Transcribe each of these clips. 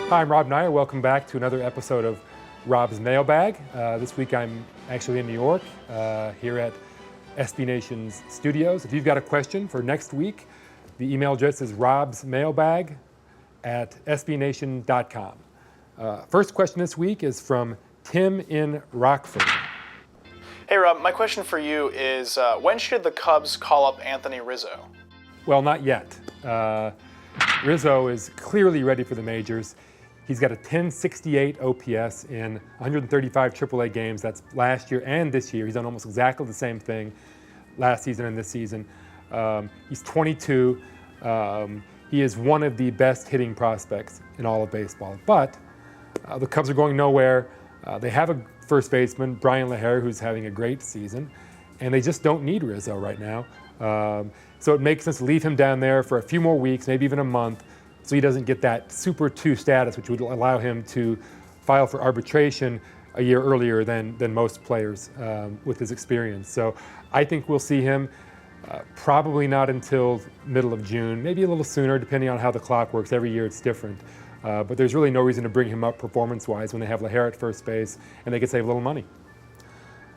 Hi, I'm Rob Nyer. Welcome back to another episode of Rob's Mailbag. This week I'm actually in New York here at SB Nation's studios. If you've got a question for next week, the email address is robsmailbag@sbnation.com. First question this week is from Tim in Rockford. Hey Rob, my question for you is when should the Cubs call up Anthony Rizzo? Well, not yet. Rizzo is clearly ready for the majors. He's got a 1068 OPS in 135 AAA games. That's last year and this year. He's done almost exactly the same thing last season and this season. He's 22. He is one of the best hitting prospects in all of baseball. But the Cubs are going nowhere. They have a first baseman, Brian LaHare, who's having a great season, and they just don't need Rizzo right now. So it makes sense to leave him down there for a few more weeks, maybe even a month, so he doesn't get that Super 2 status, which would allow him to file for arbitration a year earlier than most players with his experience. So I think we'll see him probably not until middle of June, maybe a little sooner, depending on how the clock works. Every year it's different. But there's really no reason to bring him up performance-wise when they have LaHare at first base and they can save a little money.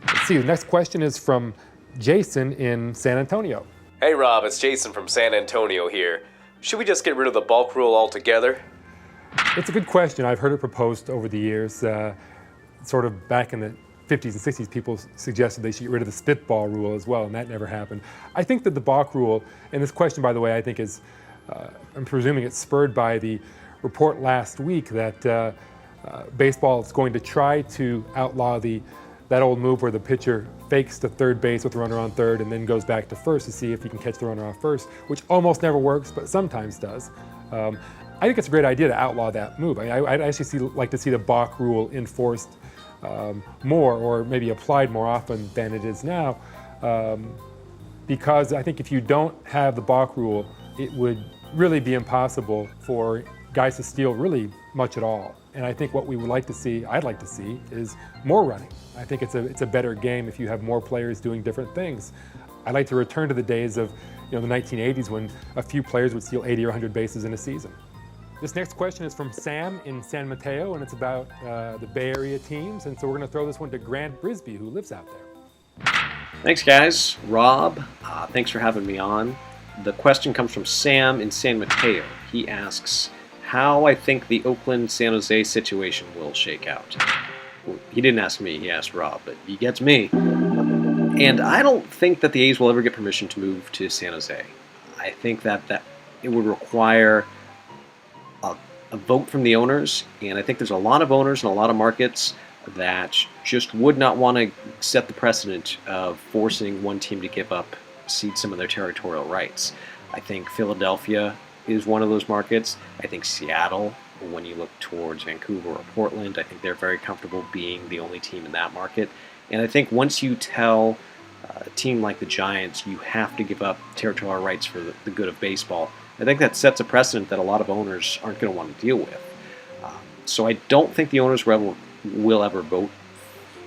Let's see, the next question is from Jason in San Antonio. Hey Rob, it's Jason from San Antonio here. Should we just get rid of the bulk rule altogether? It's a good question. I've heard it proposed over the years. Sort of back in the 50s and 60s, people suggested they should get rid of the spitball rule as well, and that never happened. I think that the balk rule, and this question, by the way, I think is, I'm presuming it's spurred by the report last week that baseball is going to try to outlaw that old move where the pitcher fakes to third base with the runner on third and then goes back to first to see if he can catch the runner off first, which almost never works, but sometimes does. I think it's a great idea to outlaw that move. I'd actually like to see the balk rule enforced more, or maybe applied more often than it is now, because I think if you don't have the balk rule, it would really be impossible for guys to steal really much at all. And I think what we would like to see, I'd like to see, is more running. I think it's a better game if you have more players doing different things. I'd like to return to the days of the 1980s when a few players would steal 80 or 100 bases in a season. This next question is from Sam in San Mateo, and it's about the Bay Area teams. And so we're going to throw this one to Grant Brisby, who lives out there. Thanks, guys. Rob, thanks for having me on. The question comes from Sam in San Mateo. He asks how I think the Oakland-San Jose situation will shake out. Well, he didn't ask me, he asked Rob, but he gets me. And I don't think that the A's will ever get permission to move to San Jose. I think that it would require a vote from the owners, and I think there's a lot of owners in a lot of markets that just would not want to set the precedent of forcing one team to cede some of their territorial rights. I think Philadelphia is one of those markets. I think Seattle, when you look towards Vancouver or Portland, I think they're very comfortable being the only team in that market. And I think once you tell a team like the Giants you have to give up territorial rights for the good of baseball, I think that sets a precedent that a lot of owners aren't going to want to deal with. So I don't think the owners will ever vote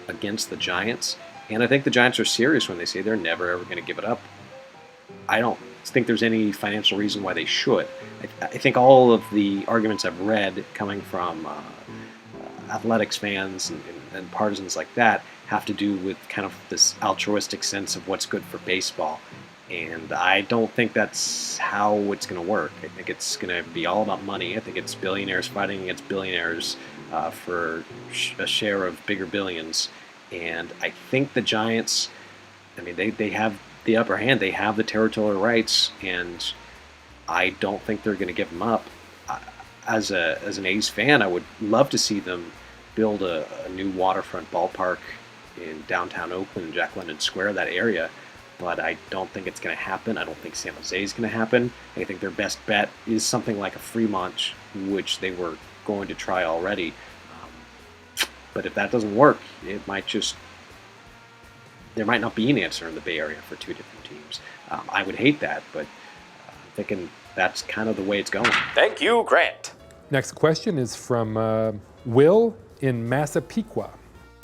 against the Giants. And I think the Giants are serious when they say they're never ever going to give it up. I don't think there's any financial reason why they should. I think all of the arguments I've read coming from athletics fans and partisans like that have to do with kind of this altruistic sense of what's good for baseball. And I don't think that's how it's going to work. I think it's going to be all about money. I think it's billionaires fighting against billionaires for a share of bigger billions. And I think the Giants, I mean, they have the upper hand. They have the territorial rights, and I don't think they're going to give them up. As an A's fan, I would love to see them build a new waterfront ballpark in downtown Oakland, Jack London Square, that area, but I don't think it's going to happen. I don't think San Jose is going to happen. I think their best bet is something like a Fremont, which they were going to try already. But if that doesn't work, it might just, there might not be an answer in the Bay Area for two different teams. I would hate that, but I'm thinking that's kind of the way it's going. Thank you, Grant. Next question is from Will in Massapequa.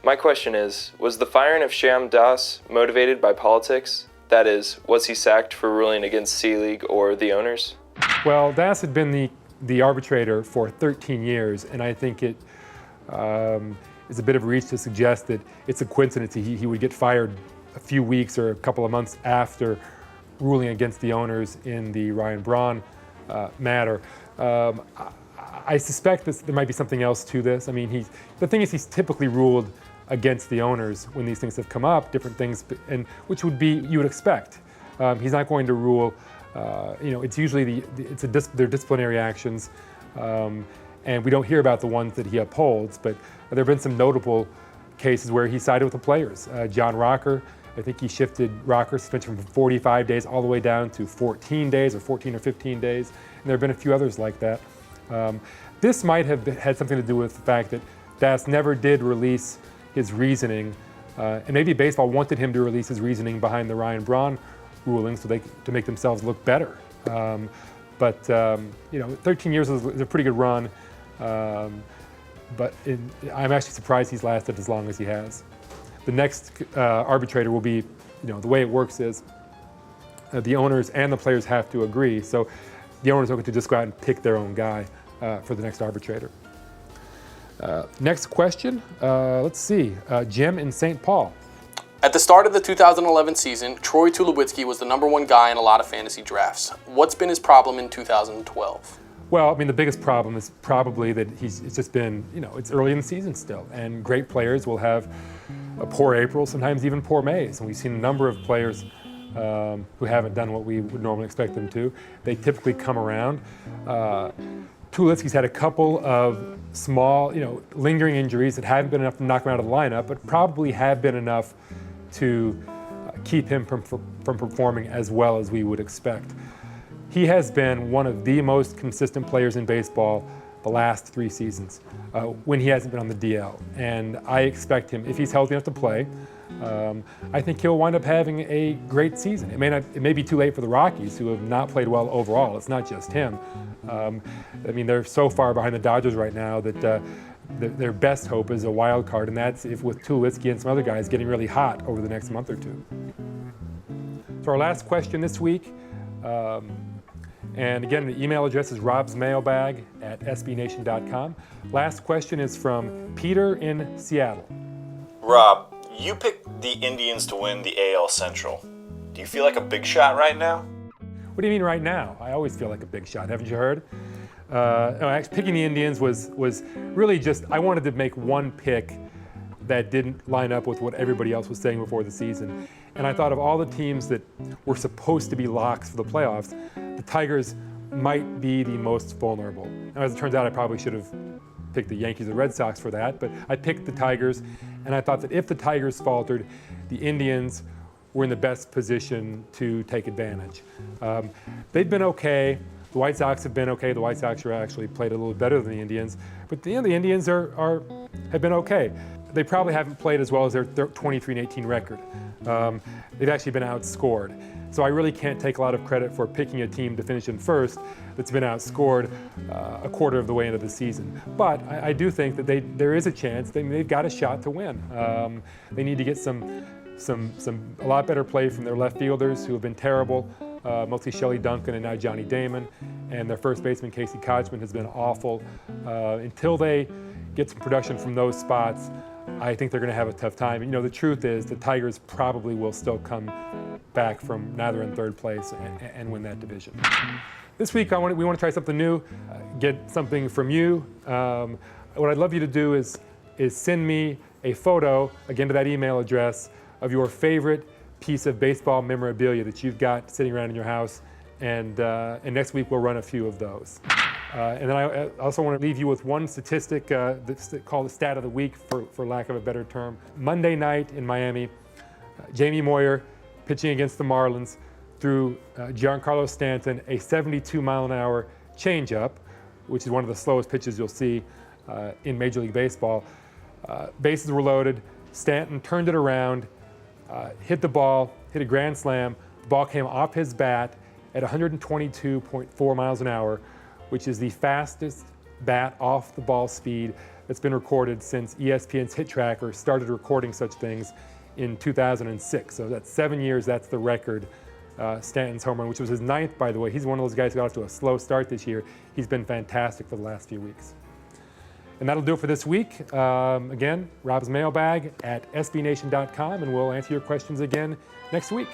My question is, was the firing of Shyam Das motivated by politics? That is, was he sacked for ruling against C-League or the owners? Well, Das had been the the arbitrator for 13 years, and I think it is a bit of a reach to suggest that it's a coincidence he would get fired a few weeks or a couple of months after ruling against the owners in the Ryan Braun matter. I suspect there might be something else to this. I mean, the thing is he's typically ruled against the owners when these things have come up, different things, and which would be, you would expect. He's not going to rule, it's usually their disciplinary actions, and we don't hear about the ones that he upholds, but there have been some notable cases where he sided with the players. John Rocker, I think he shifted Rocker's suspension from 45 days all the way down to 14 days or 14 or 15 days, and there have been a few others like that. This might have had something to do with the fact that Das never did release his reasoning, and maybe baseball wanted him to release his reasoning behind the Ryan Braun ruling to make themselves look better. But 13 years is a pretty good run, but I'm actually surprised he's lasted as long as he has. The next arbitrator will be, the way it works is the owners and the players have to agree, so the owners are going to just go out and pick their own guy for the next arbitrator. Next question, let's see, Jim in St. Paul. At the start of the 2011 season, Troy Tulowitzkis was the #1 guy in a lot of fantasy drafts. What's been his problem in 2012? Well, I mean, the biggest problem is probably that it's just been, it's early in the season still, and great players will have a poor April, sometimes even poor Mays, and we've seen a number of players who haven't done what we would normally expect them to. They typically come around. Tulowitzkis had a couple of small, lingering injuries that haven't been enough to knock him out of the lineup, but probably have been enough to keep him from performing as well as we would expect. He has been one of the most consistent players in baseball the last 3 seasons when he hasn't been on the DL. And I expect him, if he's healthy enough to play, I think he'll wind up having a great season. It may be too late for the Rockies, who have not played well overall. It's not just him. I mean, they're so far behind the Dodgers right now that their best hope is a wild card, and that's if with Tulowitzkis and some other guys getting really hot over the next month or two. So our last question this week, and again, the email address is robsmailbag@sbnation.com. Last question is from Peter in Seattle. Rob, you picked the Indians to win the AL Central. Do you feel like a big shot right now? What do you mean right now? I always feel like a big shot, haven't you heard? Actually, picking the Indians was really just, I wanted to make one pick that didn't line up with what everybody else was saying before the season. And I thought of all the teams that were supposed to be locks for the playoffs, the Tigers might be the most vulnerable. Now, as it turns out, I probably should have picked the Yankees or Red Sox for that, but I picked the Tigers, and I thought that if the Tigers faltered, the Indians were in the best position to take advantage. They've been okay. The White Sox have been okay. The White Sox are actually played a little better than the Indians, but the Indians have been okay. They probably haven't played as well as their 23-18 record. They've actually been outscored. So I really can't take a lot of credit for picking a team to finish in first that's been outscored a quarter of the way into the season. But I do think that there is a chance. They've got a shot to win. They need to get a lot better play from their left fielders who have been terrible. Mostly Shelley Duncan and now Johnny Damon, and their first baseman Casey Kotchman has been awful. Until they get some production from those spots, I think they're going to have a tough time. The truth is the Tigers probably will still come back from neither in third place and win that division. This week we want to try something new, get something from you. What I'd love you to do is send me a photo, again to that email address, of your favorite piece of baseball memorabilia that you've got sitting around in your house, and next week we'll run a few of those. And then I also want to leave you with one statistic that's called the stat of the week, for lack of a better term. Monday night in Miami, Jamie Moyer pitching against the Marlins threw Giancarlo Stanton a 72-mile-an-hour changeup, which is one of the slowest pitches you'll see in Major League Baseball. Bases were loaded. Stanton turned it around, hit the ball, hit a grand slam. The ball came off his bat at 122.4 miles an hour, which is the fastest bat off the ball speed that's been recorded since ESPN's Hit Tracker started recording such things in 2006. So that's 7 years, that's the record Stanton's home run, which was his 9th, by the way. He's one of those guys who got off to a slow start this year. He's been fantastic for the last few weeks. And that'll do it for this week. Again, Rob's Mailbag at sbnation.com, and we'll answer your questions again next week.